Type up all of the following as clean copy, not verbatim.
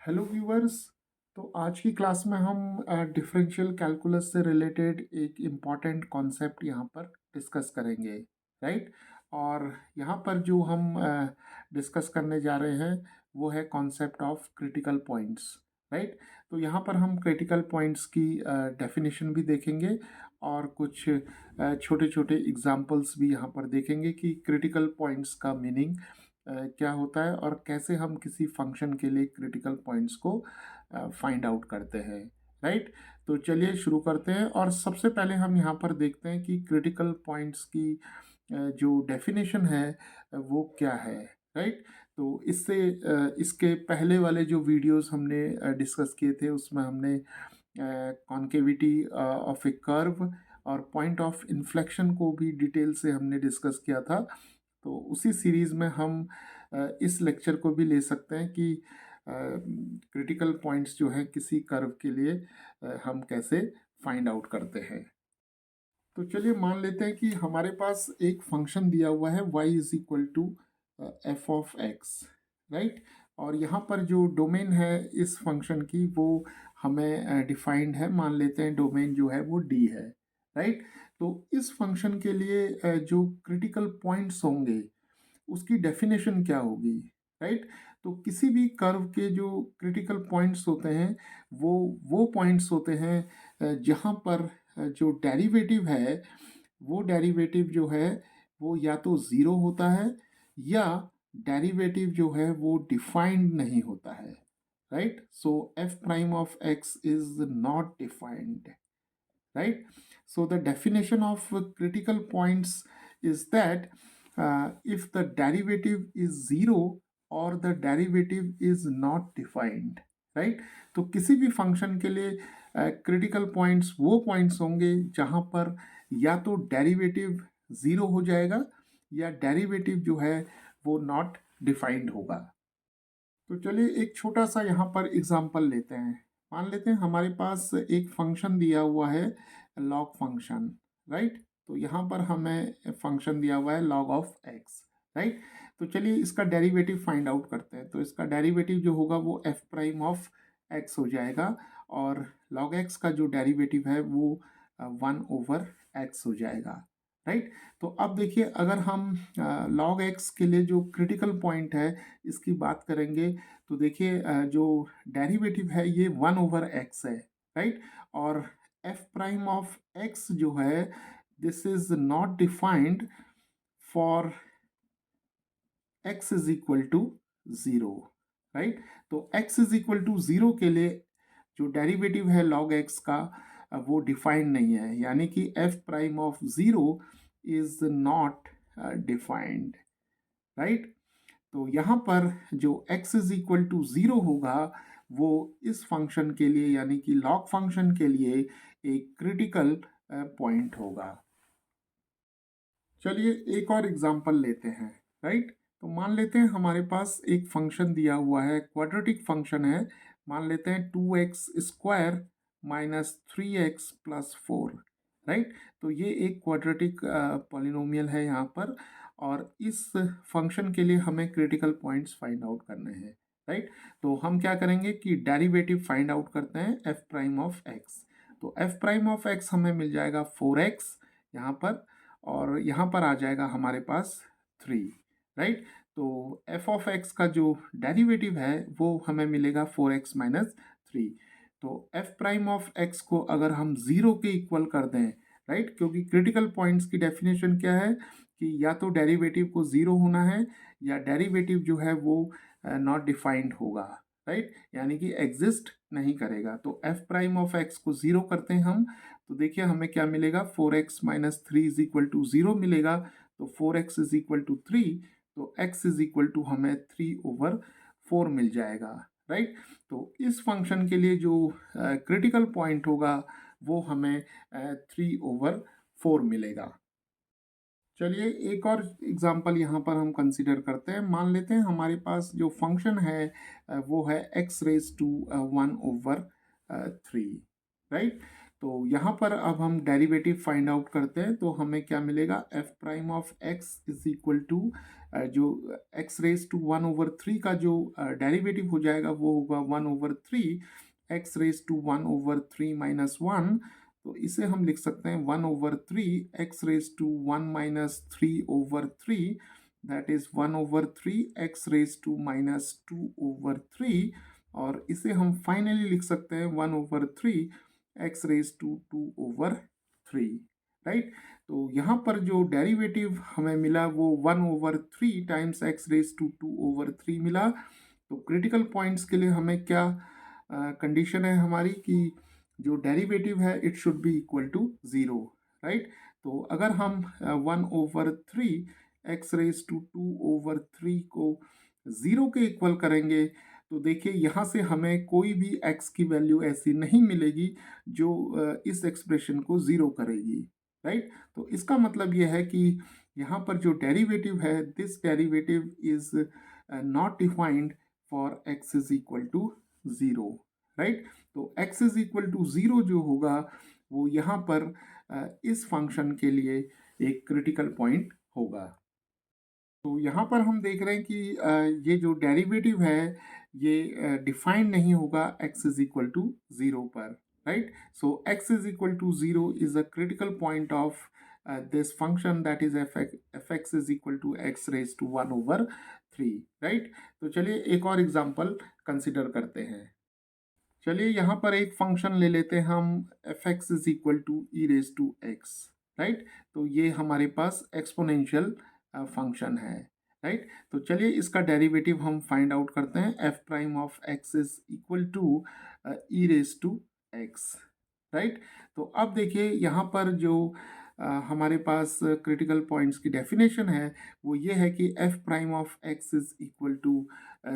Hello viewers. तो आज की क्लास में हम डिफरेंशियल कैलकुलस से रिलेटेड एक इम्पॉर्टेंट कॉन्सेप्ट यहाँ पर डिस्कस करेंगे, राइट। और यहाँ पर जो हम डिस्कस करने जा रहे हैं वो है concept of critical points, right. तो यहाँ पर हम क्रिटिकल पॉइंट्स की डेफिनेशन भी देखेंगे और कुछ छोटे छोटे एग्जांपल्स भी यहाँ पर देखेंगे कि क्रिटिकल पॉइंट्स का मीनिंग क्या होता है और कैसे हम किसी फंक्शन के लिए क्रिटिकल पॉइंट्स को फाइंड आउट करते हैं, राइट। तो चलिए शुरू करते हैं और सबसे पहले हम यहाँ पर देखते हैं कि क्रिटिकल पॉइंट्स की जो डेफिनेशन है वो क्या है, राइट। तो इसके पहले वाले जो वीडियोस हमने डिस्कस किए थे उसमें हमने कॉन्केविटी ऑफ ए कर्व और पॉइंट ऑफ इन्फ्लेक्शन को भी डिटेल से हमने डिस्कस किया था। तो उसी सीरीज़ में हम इस लेक्चर को भी ले सकते हैं कि क्रिटिकल पॉइंट्स जो हैं किसी कर्व के लिए हम कैसे फाइंड आउट करते हैं। तो चलिए मान लेते हैं कि हमारे पास एक फंक्शन दिया हुआ है y is equal to F of X, right. और यहाँ पर जो डोमेन है इस फंक्शन की वो हमें डिफाइंड है, मान लेते हैं डोमेन जो है वो d है, राइट। तो इस फंक्शन के लिए जो क्रिटिकल पॉइंट्स होंगे उसकी डेफिनेशन क्या होगी, राइट। तो किसी भी कर्व के जो क्रिटिकल पॉइंट्स होते हैं वो पॉइंट्स होते हैं जहाँ पर जो डेरिवेटिव है वो डेरिवेटिव जो है वो या तो ज़ीरो होता है या डेरिवेटिव जो है वो डिफाइंड नहीं होता है, right. So F prime of x is not defined, right? So the definition of critical points is that if the derivative is zero or the derivative is not defined, right? तो किसी भी function के लिए critical points वो points होंगे जहाँ पर या तो डेरिवेटिव ज़ीरो हो जाएगा या डेरिवेटिव जो है वो नॉट डिफाइंड होगा। तो चलिए एक छोटा सा यहाँ पर एग्जांपल लेते हैं। मान लेते हैं हमारे पास एक फंक्शन दिया हुआ है लॉग फंक्शन, राइट। तो यहाँ पर हमें फंक्शन दिया हुआ है लॉग ऑफ एक्स, राइट। तो चलिए इसका डेरिवेटिव फाइंड आउट करते हैं। तो इसका डेरिवेटिव जो होगा वो एफ प्राइम ऑफ एक्स हो जाएगा और लॉग एक्स का जो डेरिवेटिव है वो 1/x हो जाएगा, राइट। तो अब देखिए अगर हम लॉग एक्स के लिए जो क्रिटिकल पॉइंट है इसकी बात करेंगे तो देखिए जो डेरिवेटिव है ये 1/x है, राइट। और एफ प्राइम ऑफ एक्स जो है this is not defined for x is equal to zero, right. तो x is equal to zero के लिए जो डेरिवेटिव है लॉग x का वो डिफाइंड नहीं है, यानी कि f prime of zero is not defined, right. तो यहाँ पर जो x is equal to zero होगा वो इस फंक्शन के लिए यानी कि लॉग फंक्शन के लिए एक क्रिटिकल पॉइंट होगा। चलिए एक और एग्जांपल लेते हैं, राइट। तो मान लेते हैं हमारे पास एक फंक्शन दिया हुआ है, क्वाड्रेटिक फंक्शन है। मान लेते हैं 2x² minus 3x plus 4, right. तो ये एक क्वाड्रेटिक पॉलिनोमियल है यहाँ पर और इस फंक्शन के लिए हमें क्रिटिकल पॉइंट्स फाइंड आउट करने हैं, राइट। तो हम क्या करेंगे कि डेरिवेटिव फाइंड आउट करते हैं एफ प्राइम ऑफ एक्स। तो एफ प्राइम ऑफ एक्स हमें मिल जाएगा 4x यहाँ पर और यहाँ पर आ जाएगा हमारे पास 3, राइट। तो एफ ऑफ एक्स का जो डेरिवेटिव है वो हमें मिलेगा 4x माइनस 3। तो एफ प्राइम ऑफ एक्स को अगर हम ज़ीरो के इक्वल कर दें, राइट, क्योंकि क्रिटिकल पॉइंट्स की डेफिनेशन क्या है कि या तो डेरिवेटिव को ज़ीरो होना है या डेरिवेटिव जो है वो नॉट डिफाइंड होगा, राइट, यानी कि एग्जिस्ट नहीं करेगा। तो एफ प्राइम ऑफ एक्स को ज़ीरो करते हैं हम, तो देखिए हमें क्या मिलेगा 4x minus 3 is equal to zero मिलेगा। तो 4x इज इक्वल टू 3, तो x इज इक्वल टू हमें 3/4 मिल जाएगा, राइट। तो इस फंक्शन के लिए जो क्रिटिकल पॉइंट होगा वो हमें 3/4 मिलेगा। चलिए एक और एग्जांपल यहाँ पर हम कंसीडर करते हैं। मान लेते हैं हमारे पास जो फंक्शन है वो है x रेज टू 1/3, राइट। तो यहाँ पर अब हम डेरिवेटिव फाइंड आउट करते हैं तो हमें क्या मिलेगा, f prime of x is equal to जो x⁻⁴ का जो डेरिवेटिव हो जाएगा वो होगा 1/3 x⁻⁴ माइनस 1। तो इसे हम लिख सकते हैं 1/3 x⁻⁻³ दैट इज 1/3 x⁻⁻²/3। और इसे हम फाइनली लिख सकते हैं 1/3 x⁻²/3, राइट। तो यहाँ पर जो डेरिवेटिव हमें मिला वो 1/3 टाइम्स x⁻² मिला। तो क्रिटिकल पॉइंट्स के लिए हमें क्या कंडीशन है हमारी कि जो डेरिवेटिव है it should be equal to 0, right. तो अगर हम 1/3 x⁻² को 0 के इक्वल करेंगे तो देखिए यहाँ से हमें कोई भी x की वैल्यू ऐसी नहीं मिलेगी जो इस एक्सप्रेशन को 0 करेगी, राइट। तो इसका मतलब यह है कि यहाँ पर जो डेरिवेटिव है this derivative is not defined for x is equal to 0, right. तो x इज इक्वल टू 0 जो होगा वो यहाँ पर इस फंक्शन के लिए एक क्रिटिकल पॉइंट होगा। तो यहाँ पर हम देख रहे हैं कि ये जो डेरिवेटिव है ये डिफाइंड नहीं होगा x इज इक्वल टू 0 पर, right. So x is equal to 0 is a critical point of this function that is fx is equal to x⁻⁴, right. तो चलिए एक और एग्जांपल कंसिडर करते हैं। चलिए यहाँ पर एक फंक्शन ले लेते हैं हम fx is equal to e⁻x, right. तो ये हमारे पास एक्सपोनेंशियल फंक्शन है, राइट। तो चलिए इसका डेरिवेटिव हम फाइंड आउट करते हैं। f prime of x is equal to e⁻x, right. तो अब देखिए यहाँ पर जो हमारे पास क्रिटिकल पॉइंट्स की डेफिनेशन है वो ये है कि f prime of x is equal to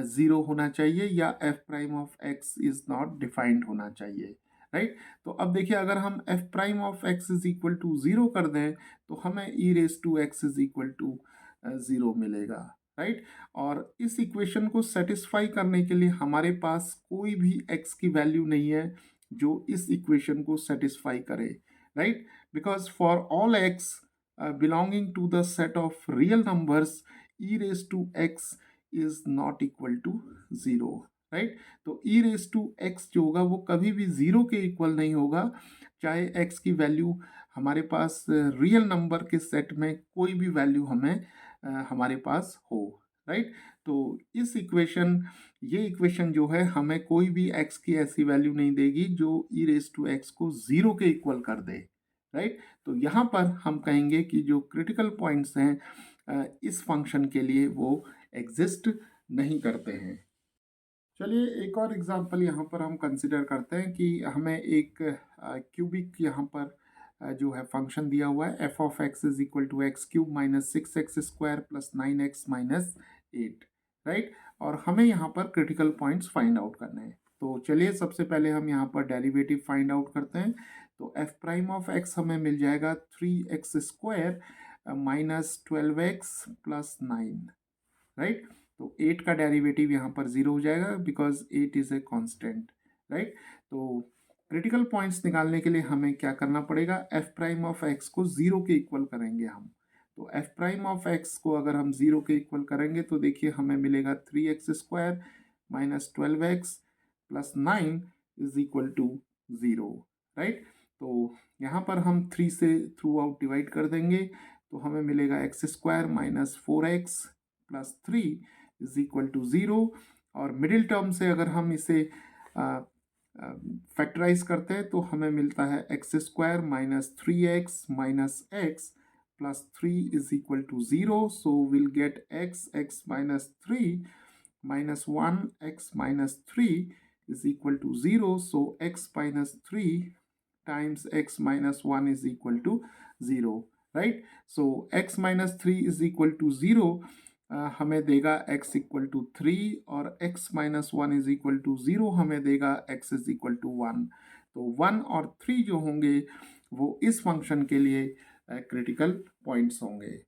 0 होना चाहिए या f prime of x is not defined होना चाहिए, राइट। तो अब देखिए अगर हम f prime of x is equal to 0 कर दें तो हमें e⁻x इज इक्वल टू 0 मिलेगा, राइट। और इस इक्वेशन को सेटिस्फाई करने के लिए हमारे पास कोई भी x की वैल्यू नहीं है जो इस इक्वेशन को सेटिस्फाई करे, right. Because for all x belonging to the set of real numbers e⁻x is not equal to 0, right. तो e⁻x जो होगा वो कभी भी 0 के इक्वल नहीं होगा चाहे x की वैल्यू हमारे पास रियल नंबर के सेट में कोई भी वैल्यू हमें हमारे पास हो, राइट। तो इस ये इक्वेशन जो है हमें कोई भी x की ऐसी वैल्यू नहीं देगी जो e⁻x को 0 के इक्वल कर दे, राइट। तो यहाँ पर हम कहेंगे कि जो क्रिटिकल पॉइंट्स हैं इस फंक्शन के लिए वो एग्जिस्ट नहीं करते हैं। चलिए एक और एग्जांपल यहाँ पर हम कंसिडर करते हैं कि हमें एक क्यूबिक यहाँ पर जो है फंक्शन दिया हुआ है f of x is equal to x³ minus 6x² plus 9x minus 8, right. और हमें यहाँ पर क्रिटिकल पॉइंट्स फाइंड आउट करने हैं। तो चलिए सबसे पहले हम यहाँ पर डेरिवेटिव फाइंड आउट करते हैं। तो f प्राइम ऑफ x हमें मिल जाएगा 3x² minus 12x plus 9, right. तो 8 का डेरिवेटिव यहाँ पर 0 हो जाएगा because 8 is a constant, right. तो क्रिटिकल पॉइंट्स निकालने के लिए हमें क्या करना पड़ेगा, f प्राइम ऑफ x को 0 के इक्वल करेंगे हम। तो f प्राइम ऑफ x को अगर हम 0 के इक्वल करेंगे तो देखिए हमें मिलेगा 3x² minus 12x plus 9 is equal to 0, right. तो यहाँ पर हम 3 से थ्रू आउट डिवाइड कर देंगे तो हमें मिलेगा x² minus 4x plus 3 is equal to 0। और मिडिल टर्म से अगर हम इसे फैक्टराइज करते हैं तो हमें मिलता है x² minus 3x minus x plus 3 is equal to 0। So will get x minus 3 minus 1 x minus 3 is equal to 0. So x minus 3 times x minus 1 is equal to 0, right? So x minus 3 is equal to 0 हमें देगा x equal to 3 और x minus 1 is equal to 0 हमें देगा x is equal to 1। तो 1 और 3 जो होंगे वो इस फंक्शन के लिए क्रिटिकल पॉइंट्स होंगे।